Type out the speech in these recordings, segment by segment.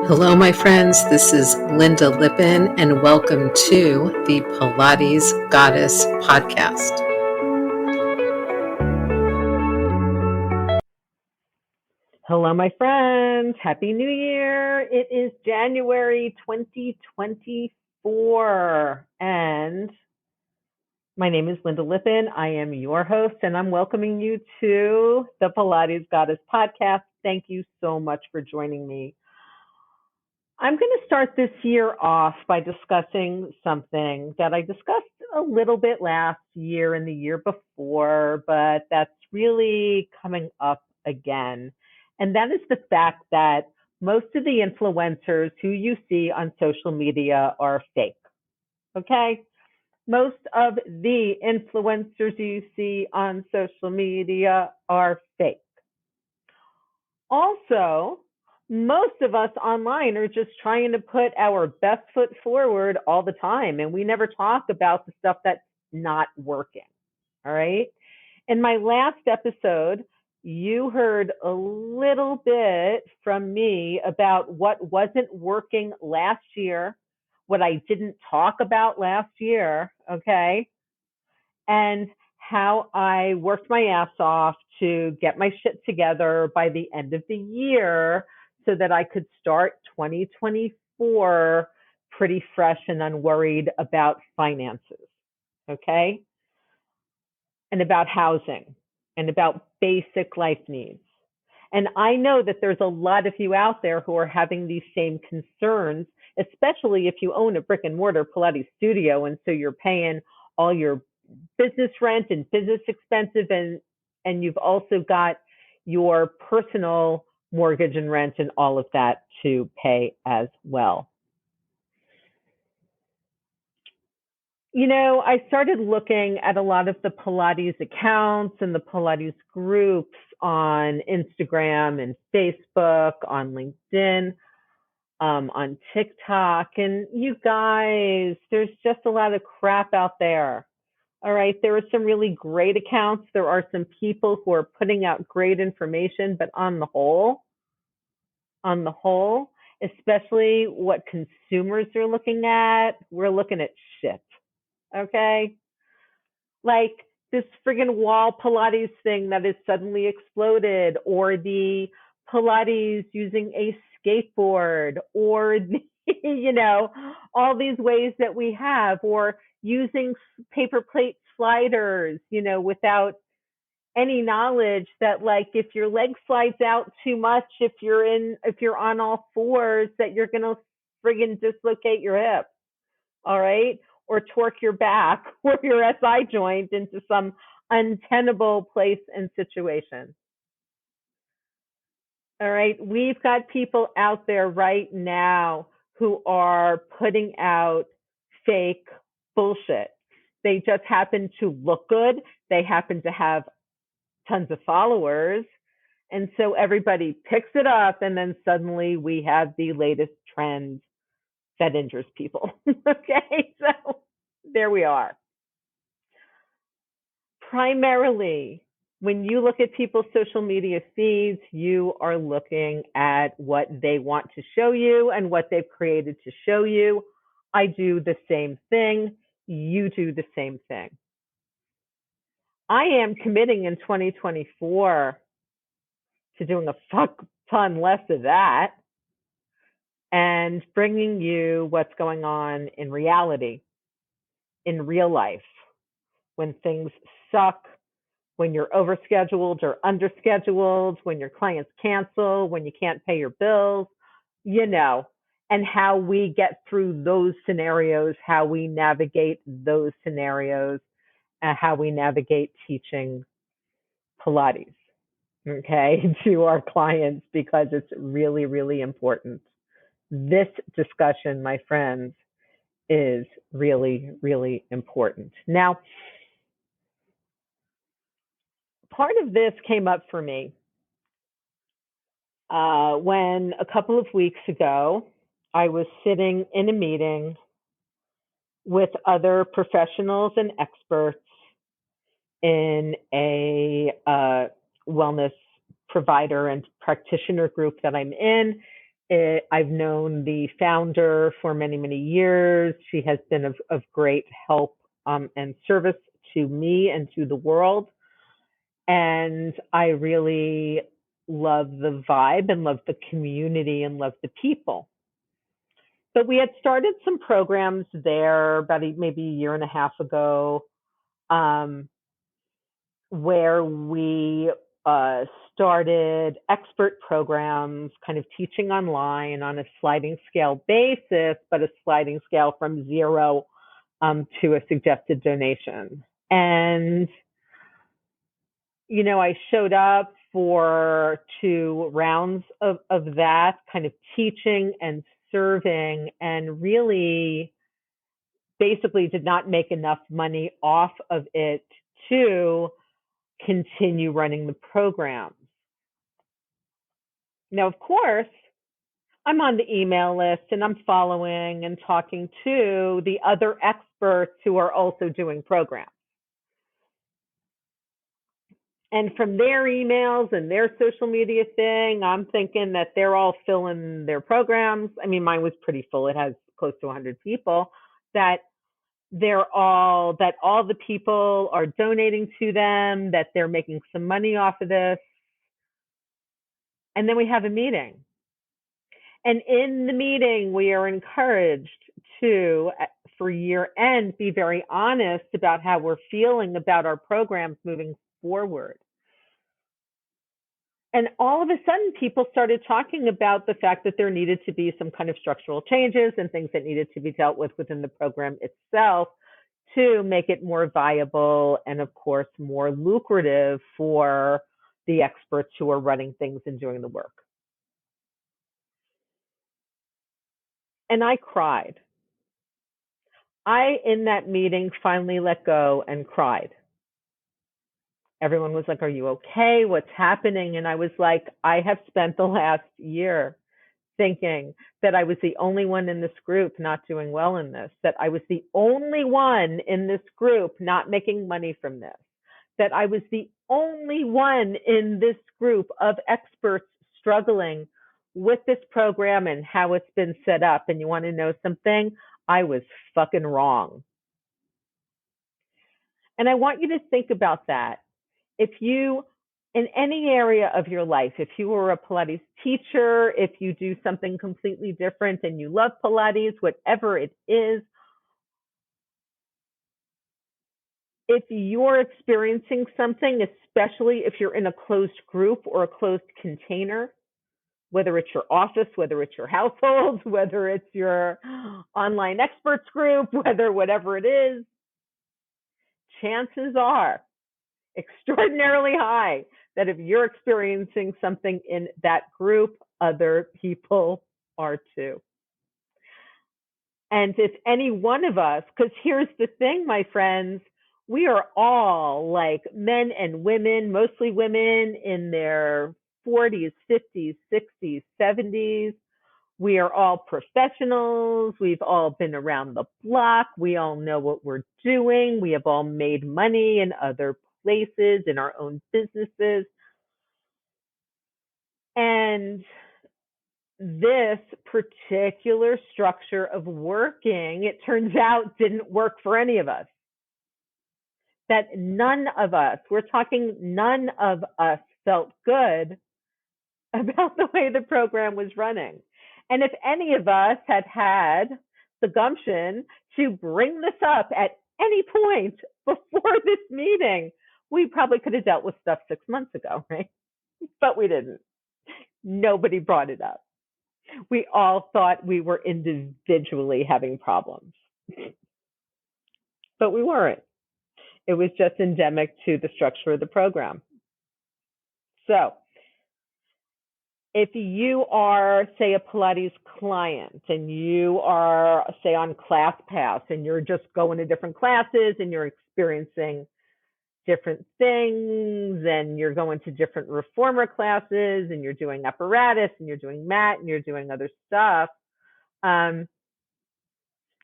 Hello, my friends. This is Lynda Lippin, and welcome to the Pilates Goddess podcast. Hello, my friends. Happy New Year. It is January 2024, and my name is Lynda Lippin. I am your host, and I'm welcoming you to the Pilates Goddess podcast. Thank you so much for joining me. I'm going to start this year off by discussing something that I discussed a little bit last year and the year before, but that's really coming up again. And that is the fact that most of the influencers who you see on social media are fake. Okay? Most of the influencers you see on social media are fake. Also, most of us online are just trying to put our best foot forward all the time, and we never talk about the stuff that's not working. All right. In my last episode, you heard a little bit from me about what wasn't working last year, what I didn't talk about last year. Okay. And how I worked my ass off to get my shit together by the end of the year so that I could start 2024 pretty fresh and unworried about finances, okay? And about housing and about basic life needs. And I know that there's a lot of you out there who are having these same concerns, especially if you own a brick and mortar Pilates studio and so you're paying all your business rent and business expenses, and you've also got your personal mortgage and rent and all of that to pay as well. You know, I started looking at a lot of the Pilates accounts and the Pilates groups on Instagram and Facebook, on LinkedIn, on TikTok, and you guys, there's just a lot of crap out there. All right, there are some really great accounts. There are some people who are putting out great information, but on the whole, especially what consumers are looking at, we're looking at shit. Okay? Like this friggin' wall Pilates thing that has suddenly exploded, or the Pilates using a skateboard, or the, all these ways that we have, or using paper plate sliders, without any knowledge that, like, if your leg slides out too much, if you're on all fours, that you're gonna friggin' dislocate your hip, all right, or torque your back or your SI joint into some untenable place and situation. All right, we've got people out there right now who are putting out fake bullshit. They just happen to look good. They happen to have tons of followers. And so everybody picks it up, and then suddenly we have the latest trend that injures people. Okay, so there we are. Primarily, when you look at people's social media feeds, you are looking at what they want to show you and what they've created to show you. I do the same thing. You do the same thing. I am committing in 2024 to doing a fuck ton less of that and bringing you what's going on in reality, in real life, when things suck, when you're overscheduled or underscheduled, when your clients cancel, when you can't pay your bills, and how we get through those scenarios, how we navigate those scenarios, and how we navigate teaching Pilates, okay, to our clients, because it's really, really important. This discussion, my friends, is really, really important. Now, part of this came up for me when a couple of weeks ago, I was sitting in a meeting with other professionals and experts in a wellness provider and practitioner group that I'm in. I've known the founder for many, many years. She has been of great help and service to me and to the world. And I really love the vibe and love the community and love the people. But we had started some programs there about maybe a year and a half ago, um, where we started expert programs, kind of teaching online on a sliding scale basis, but a sliding scale from zero to a suggested donation. And, I showed up for 2 rounds of that, kind of teaching and serving, and really basically did not make enough money off of it to continue running the programs. Now, of course, I'm on the email list and I'm following and talking to the other experts who are also doing programs. And from their emails and their social media thing, I'm thinking that they're all filling their programs. I mean, mine was pretty full. It has close to 100 people. That all the people are donating to them, that they're making some money off of this. And then we have a meeting. And in the meeting, we are encouraged to, for year end, be very honest about how we're feeling about our programs moving forward. And all of a sudden, people started talking about the fact that there needed to be some kind of structural changes and things that needed to be dealt with within the program itself to make it more viable and, of course, more lucrative for the experts who are running things and doing the work. And I cried. In that meeting, finally let go and cried. Everyone was like, "Are you okay? What's happening?" And I was like, I have spent the last year thinking that I was the only one in this group not doing well in this, that I was the only one in this group not making money from this, that I was the only one in this group of experts struggling with this program and how it's been set up. And you want to know something? I was fucking wrong. And I want you to think about that. If you, in any area of your life, if you were a Pilates teacher, if you do something completely different and you love Pilates, whatever it is, if you're experiencing something, especially if you're in a closed group or a closed container, whether it's your office, whether it's your household, whether it's your online experts group, whatever it is, chances are extraordinarily high that if you're experiencing something in that group, other people are too. And if any one of us, because here's the thing, my friends, we are all like men and women, mostly women in their 40s, 50s, 60s, 70s. We are all professionals. We've all been around the block. We all know what we're doing. We have all made money in other places, in our own businesses. And this particular structure of working, it turns out, didn't work for any of us. That none of us, we're talking none of us, felt good about the way the program was running. And if any of us had had the gumption to bring this up at any point before this meeting, we probably could have dealt with stuff 6 months ago, right? But we didn't. Nobody brought it up. We all thought we were individually having problems, but we weren't. It was just endemic to the structure of the program. So if you are, say, a Pilates client and you are, say, on ClassPass and you're just going to different classes and you're experiencing different things and you're going to different reformer classes and you're doing apparatus and you're doing mat and you're doing other stuff, and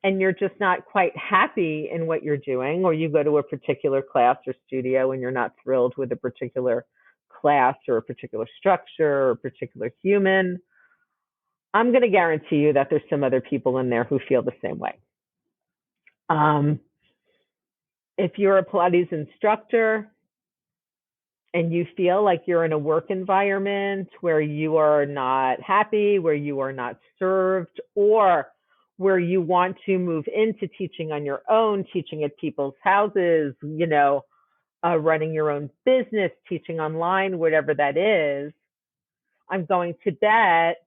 you're just not quite happy in what you're doing, or you go to a particular class or studio and you're not thrilled with a particular class or a particular structure or a particular human, I'm going to guarantee you that there's some other people in there who feel the same way. Um, if you're a Pilates instructor and you feel like you're in a work environment where you are not happy, where you are not served, or where you want to move into teaching on your own, teaching at people's houses, running your own business, teaching online, whatever that is, I'm going to bet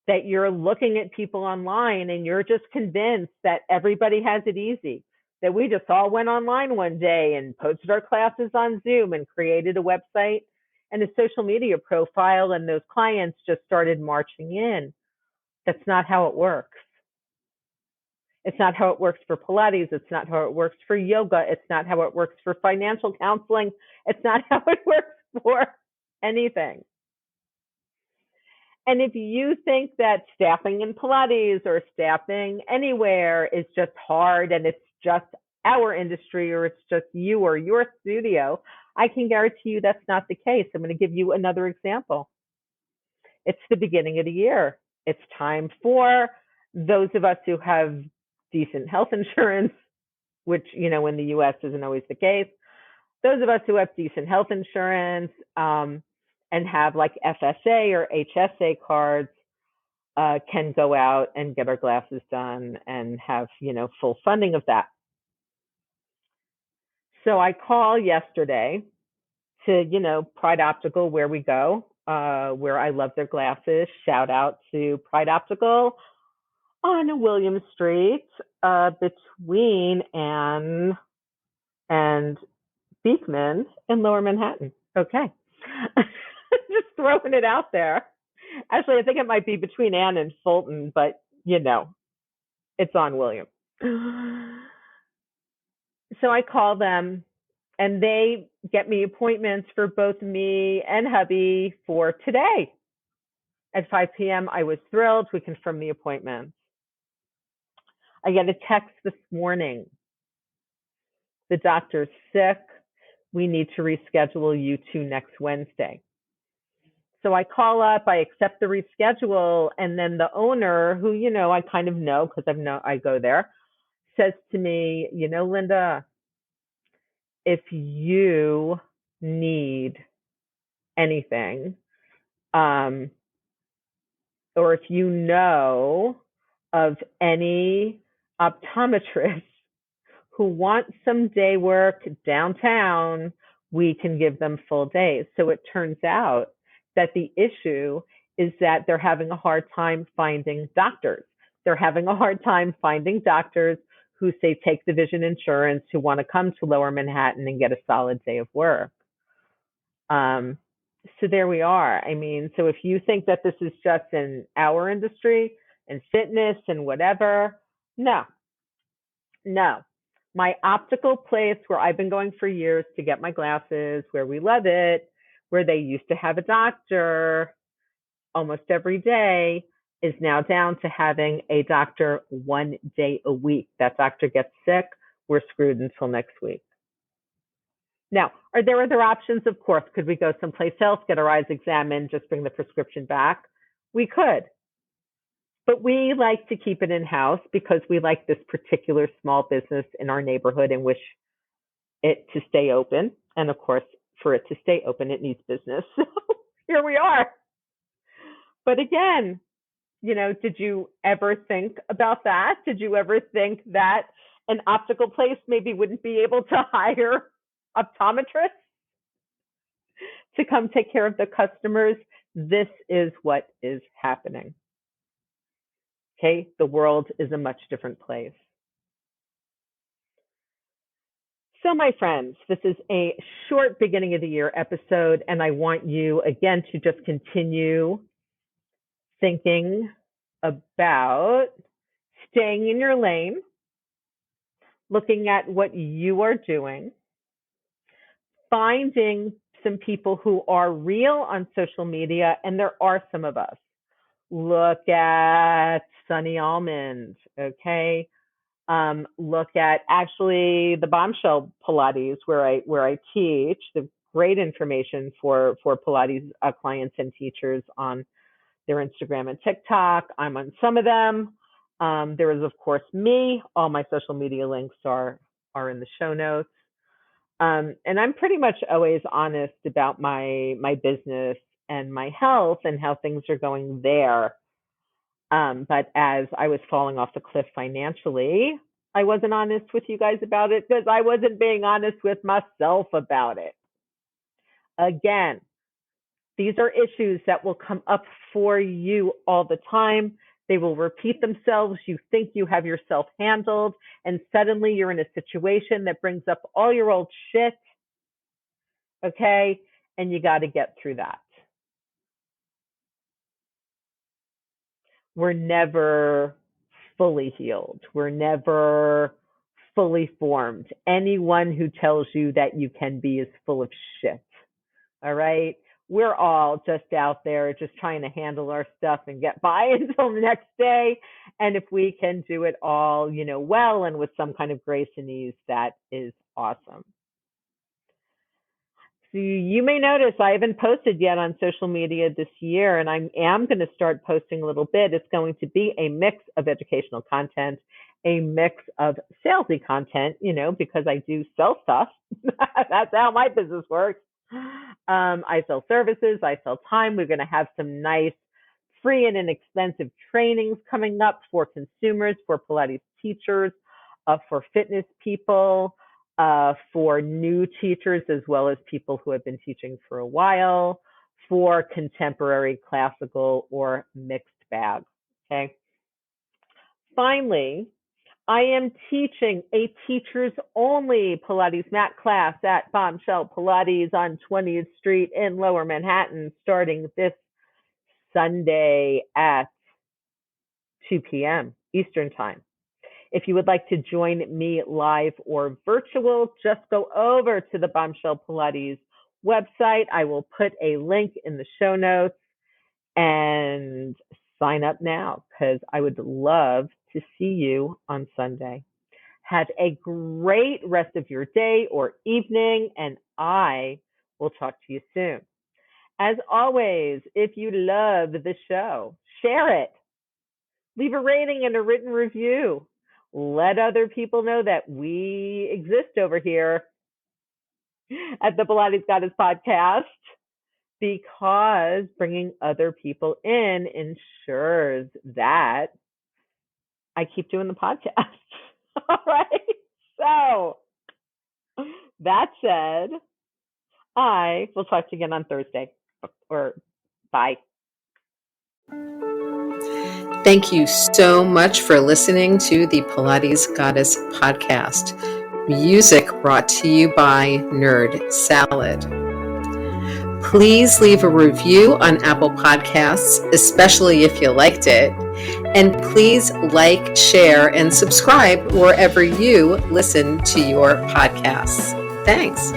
that you're looking at people online and you're just convinced that everybody has it easy, that we just all went online one day and posted our classes on Zoom and created a website and a social media profile, and those clients just started marching in. That's not how it works. It's not how it works for Pilates. It's not how it works for yoga. It's not how it works for financial counseling. It's not how it works for anything. And if you think that staffing in Pilates or staffing anywhere is just hard and it's just our industry or it's just you or your studio, I can guarantee you that's not the case. I'm going to give you another example. It's the beginning of the year. It's time for those of us who have decent health insurance, which, in the US isn't always the case. Those of us who have decent health insurance and have like FSA or HSA cards can go out and get our glasses done and have, full funding of that. So I call yesterday to, Pride Optical, where we go, where I love their glasses. Shout out to Pride Optical on William Street between Ann and Beekman in Lower Manhattan. Okay. Just throwing it out there. Actually, I think it might be between Ann and Fulton, but it's on William. So I call them and they get me appointments for both me and hubby for today. At 5 p.m., I was thrilled. We confirmed the appointment. I get a text this morning. The doctor's sick. We need to reschedule you to next Wednesday. So I call up, I accept the reschedule, and then the owner, who, I kind of know because I go there, says to me, Lynda, if you need anything, or if you know of any optometrists who want some day work downtown, we can give them full days. So it turns out that the issue is that they're having a hard time finding doctors. They're having a hard time finding doctors who say take the vision insurance, who want to come to Lower Manhattan and get a solid day of work. So there we are. I mean, so if you think that this is just in our industry and fitness and whatever, no. My optical place where I've been going for years to get my glasses, where we love it, where they used to have a doctor almost every day, is now down to having a doctor 1 day a week. That doctor gets sick, we're screwed until next week. Now, are there other options? Of course. Could we go someplace else, get our eyes examined, just bring the prescription back? We could. But we like to keep it in-house because we like this particular small business in our neighborhood and wish it to stay open. And of course, for it to stay open, it needs business. So here we are. But again, did you ever think about that? Did you ever think that an optical place maybe wouldn't be able to hire optometrists to come take care of the customers? This is what is happening. Okay, the world is a much different place. So, my friends, this is a short beginning of the year episode, and I want you again to just continue thinking about staying in your lane, looking at what you are doing, finding some people who are real on social media, and there are some of us. Look at Sunny Almond, okay? Look at actually the Bombshell Pilates where I teach. The great information for Pilates clients and teachers on their Instagram and TikTok. I'm on some of them. There is, of course, me. All my social media links are in the show notes. And I'm pretty much always honest about my business and my health and how things are going there. But as I was falling off the cliff financially, I wasn't honest with you guys about it because I wasn't being honest with myself about it. Again, these are issues that will come up for you all the time. They will repeat themselves. You think you have yourself handled, and suddenly you're in a situation that brings up all your old shit. Okay? And you got to get through that. We're never fully healed. We're never fully formed. Anyone who tells you that you can be is full of shit. All right? We're all just out there just trying to handle our stuff and get by until the next day. And if we can do it all, well and with some kind of grace and ease, that is awesome. So you may notice I haven't posted yet on social media this year, and I am going to start posting a little bit. It's going to be a mix of educational content, a mix of salesy content, because I do sell stuff. That's how my business works. I sell services, I sell time. We're going to have some nice free and inexpensive trainings coming up for consumers, for Pilates teachers, for fitness people, for new teachers, as well as people who have been teaching for a while, for contemporary, classical, or mixed bag. Okay. Finally, I am teaching a teachers only Pilates mat class at Bombshell Pilates on 20th Street in Lower Manhattan, starting this Sunday at 2 p.m. Eastern Time. If you would like to join me live or virtual, just go over to the Bombshell Pilates website. I will put a link in the show notes and sign up now because I would love to see you on Sunday. Have a great rest of your day or evening, and I will talk to you soon. As always, if you love the show, share it. Leave a rating and a written review. Let other people know that we exist over here at the Pilates Goddess podcast, because bringing other people in ensures that I keep doing the podcast. All right. So that said, I will talk to you again on Thursday, or bye. Thank you so much for listening to the Pilates Goddess podcast. Music brought to you by Nerd Salad. Please leave a review on Apple Podcasts, especially if you liked it. And please like, share, and subscribe wherever you listen to your podcasts. Thanks.